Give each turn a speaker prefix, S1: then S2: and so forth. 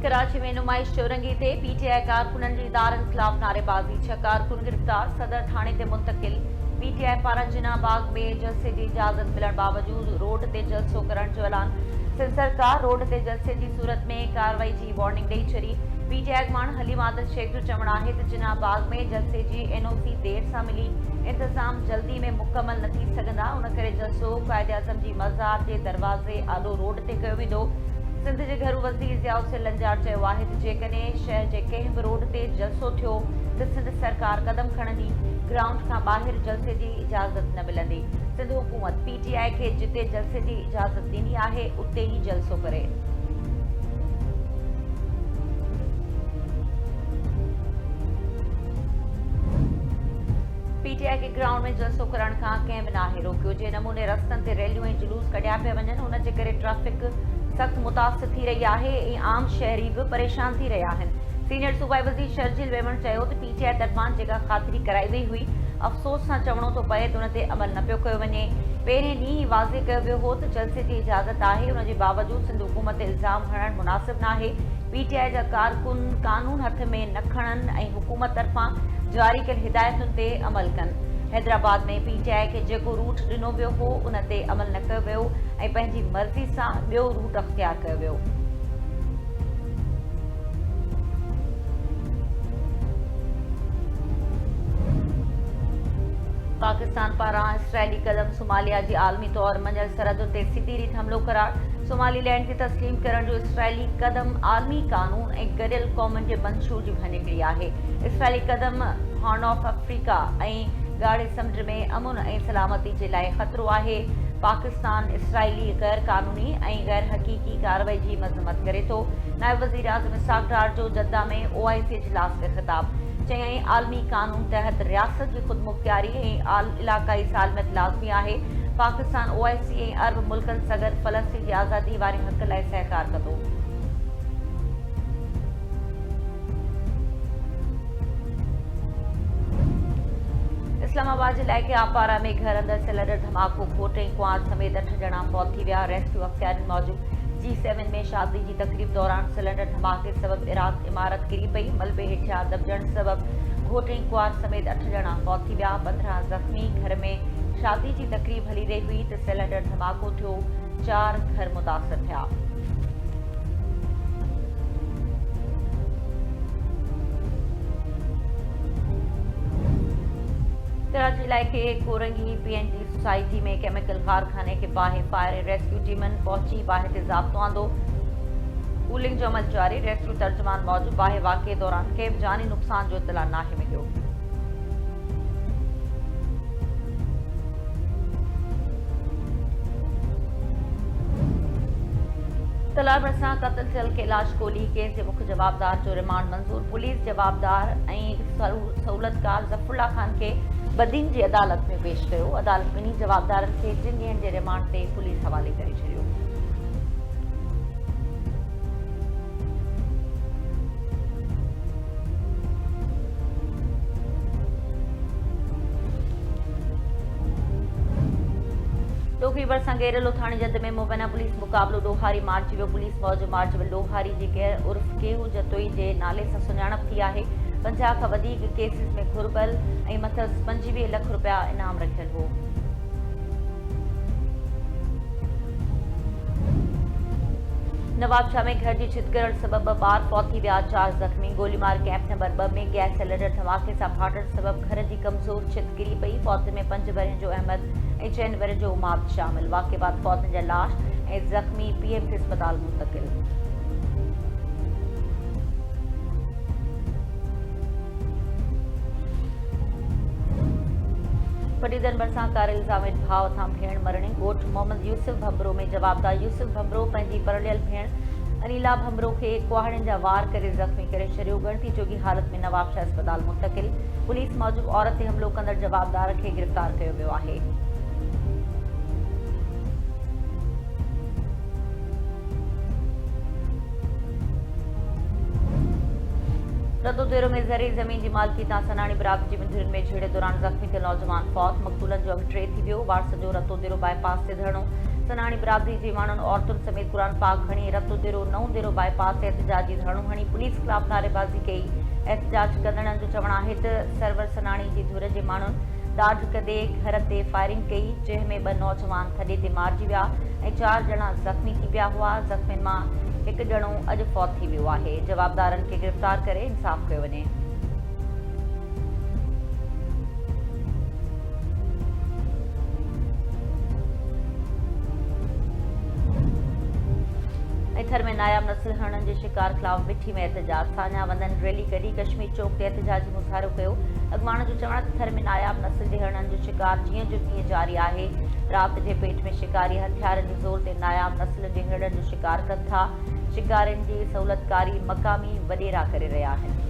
S1: कराची में नुमाइश चौरंगी ते पीटीआई कारकुननि जी इदारनि खिलाफ नारेबाज़ी। 6 कारकुन गिरफ़्तार, सदर थाने ते मुंतकिल। पीटीआई पारां जिना बाग में जलसे की इजाज़त मिलण बावजूद रोड ते जलसो करण जो ऐलान। सिंध सरकार रोड ते जलसे की सूरत में कार्रवाई की वार्निंग ॾेई छॾी। पीटीआई अॻवान हलीम आदिल शेख जो चवणु आहे त जिना बाग में जलसे की एनओसी देर सां मिली, इंतज़ाम जल्दी में मुकमल न थी सघंदा, उन करे जलसो क़ाइद आज़म की मज़ार जे दरवाज़े आॾो रोड ते कयो वेंदो। सिंध के घरू वज़ीर ज़िया हुसैन लंजार चयो आहे त जेकॾहिं शहर के कंहिं बि रोड ते जलसो थियो त सिंध सरकार कदम खणंदी। ग्राउंड खां ॿाहिरि जलसे की इजाज़त न मिलंदी। सिंध हुकूमत पीटीआई खे जिते जलसे की इजाज़त ॾिनी आहे उते ई जलसो करे। पीटीआई के ग्राउंड में जलसो करण खां कंहिं बि नाहे रोकियो। जे नमूने रस्तनि ते रैलियूं ऐं जुलूस कढिया पिया वञनि, उन जे करे ट्रैफिक सख्त मुतासिर थी रही है ऐं आम शहरी भी परेशान थी रहा है। सीनियर सूबाई वज़ीर शर्जील वेमण चयो त पीटीआई तरफां जेका ख़ातिरी कराई वई हुई, अफ़सोस सां चवणो थो पए त उन ते अमल न पियो कयो वञे। पहिरें ॾींहुं ई वाज़े कयो वियो हो त जलसे जी इजाज़त आहे, उन जे बावजूद सिंध हुकूमत ते इल्ज़ाम हणणु मुनासिब न आहे। पीटीआई जा कारकुन कानून हथ में न खणनि ऐं हुकूमत तरफां जारी कयल हिदायतुनि ते अमल कनि। हैदराबाद में पीटीआई के जेको रूट ॾिनो वियो हो उन ते अमल न कयो वियो ऐं पंहिंजी मर्ज़ी सां ॿियो रूट अख्तियार कयो वियो। पाकिस्तान पारां इसराइली कदम सोमालिया की आलमी तौर मंझल सरहद ते सीधी रीत हमलो करार। सोमालीलैंड की तस्लीम करण जो इसराइली कदम आलमी कानून ऐं गॾियल क़ौमुनि जे मंशूर जी भञ निकिरी आहे। Israeli Kadam horn of Africa ऐं ॻाढ़े समुंड में अमुन ऐं सलामती जे लाइ ख़तरो आहे। पाकिस्तान इसराइली गैर कानूनी ऐं गैर हक़ीक़ी कार्रवाई की मज़म्मत करे थो। नायब वज़ीर आज़म इसहाक़ डार जो जद्दा में ओआईसी इजलास ते ख़िताब। चयाईं आलमी कानून तहत रियासत की ख़ुदमुख्तियारी ऐं इलाक़ाई सालमत लाज़मी आहे। पाकिस्तान ओआईसी ऐं अरब मुल्कनि सां गॾु फ़लस्तीन जी आज़ादी वारे हक़ लाइ सहकार कंदो। इस्लामाबाद इलाइक़े आपारा में घर अंदर सिलेंडर धमाको, घोट ऐं कुंवार समेत 8 ॼणा फौत थी विया। रेस्क्यू अख्तियारनि मौजूद G7 में शादी की तकरीब दौरान सिलेंडर धमाके सबब इमारत किरी पई। मलबे हेठियां दबजण सबब घोट ऐं कुंवार समेत 8 ॼणा फौत थी विया, 15 ज़ख़्मी। घर में शादी की तकरीब हली रही हुई तो सिलेंडर धमाको थियो, 4 घर मुतासिर थिया। कराची इलाइक़े कोरंगी PNG सोसाइटी में केमिकल कारखाने के बाहर फायर एंड रेस्क्यू टीमन पहुंची, बाहर से ज़ाब्तो आंदो। कूलिंग जो अमल जारी। रेस्क्यू तर्जमान मौजूद। बाहर वाक़े दौरान कंहिं बि जानी नुक़सान जो इतला नाहे मिलियो। तलाब भरिसां क़त्ल थियल कैलाश कोहली केस जे मुख्य जवाबदार जो रिमांड मंज़ूर। पुलिस जवाबदार ऐं सहूलतकार ज़फ़रुल्ला खान के बदीन जी अदालत में पेश कयो। अदालत ॿिन्ही जवाबदारनि खे 3 ॾींहनि जे रिमांड ते पुलिस हवाले करे छॾियो। डोखरी भरिसां घेरियल लोथाणी जद में मुबैना पुलिस मुक़ाबलो ॾोहारी मारिजी वियो। पुलिस मौज मार्च में ॾोहारी जी गैर उर्फ केहू जतोई जे नाले सां सुञाणप थी आहे। 50 खां वधीक केसिस में घुर्बल ऐं मथस 25 लख रुपया इनाम रखियल हो। नवाबशाह में घर की छित गिरण सबब 2 ॿार फौत थी विया, 4 ज़ख़्मी। गोलीमार कैंप नंबर 2 में गैस सिलेंडर धमाके सां फाटण सबब घर की कमज़ोर छित किरी पई। फौत में 5 वरियनि जो अहमद ऐं 4 वरियनि जो उमाद शामिल। वाक़े बाद फौतनि जा लाश ऐं ज़ख़्मी PMC अस्पताल मुंतकिल। पटीदन भरिसां कार इल्ज़ामित भाउ हथां भेण मरणी। ॻोठ मोहम्मद यूसुफ भंबरो में जवाबदार यूसुफ भंबरो पंहिंजी परलियल भेण अनिला भंबरो के कुहाड़नि जा वार करे ज़ख़्मी करे छॾियो। गणती जोगी हालत में नवाबशाह अस्पताल मुंतकिल। पुलिस मौजूद औरत ते हमलो कंदड़ जवाबदार के गिरफ़्तार कयो वियो आहे। रतोदेरो में ज़री ज़मीन की मालकी तां सनानी बरादरी जी मंझियुनि में झेड़े दौरान ज़ख़्मी थियल नौजवान फौत। मक़तूलनि जो अघु 3 थी वियो। वारस जो रतोदेरो बाईपास ते धरणो। सनाणी बिरादरी जे माण्हुनि औरतुनि समेत क़ुर पाक खणी रतो देरो नओं देरो बाईपास एहतजाजी धरणो हणी पुलिस ख़िलाफ़ नारेबाज़ी कई। एहतजाज कंदड़नि जो चवणु आहे त सरवर सनाणी जी धुर जे माण्हुनि ॾाढ कंदे घर ते फायरिंग कई, जंहिंमें 2 नौजवान थॾे ते मारिजी विया ऐं 4 ॼणा ज़ख़्मी थी पिया हुआ। ज़ख़्मियुनि मां हिकु ॼणो अॼु फौत थी वियो आहे। जवाबदारनि खे गिरफ़्तार करे इंसाफ़ कयो वञे। थर में नायाब नस्ल हरणनि जे शिकार ख़िलाफ़ मिठी में एहतजाज। सान्या वंदन रैली कढी कश्मीर चौक ते एहतजाजी मुज़ाहिरो कयो। अॻवान जो चवणु आहे त थर में नायाब नस्ल जे हरणनि जो शिकार जीअं जो तीअं जारी आहे। राति जे पेट में शिकारी हथियारनि जे ज़ोर ते नायाब नस्ल जे हिरणनि जो शिकार कनि था। शिकारियुनि जी सहूलियतकारी मक़ामी वॾेरा करे रहिया आहिनि।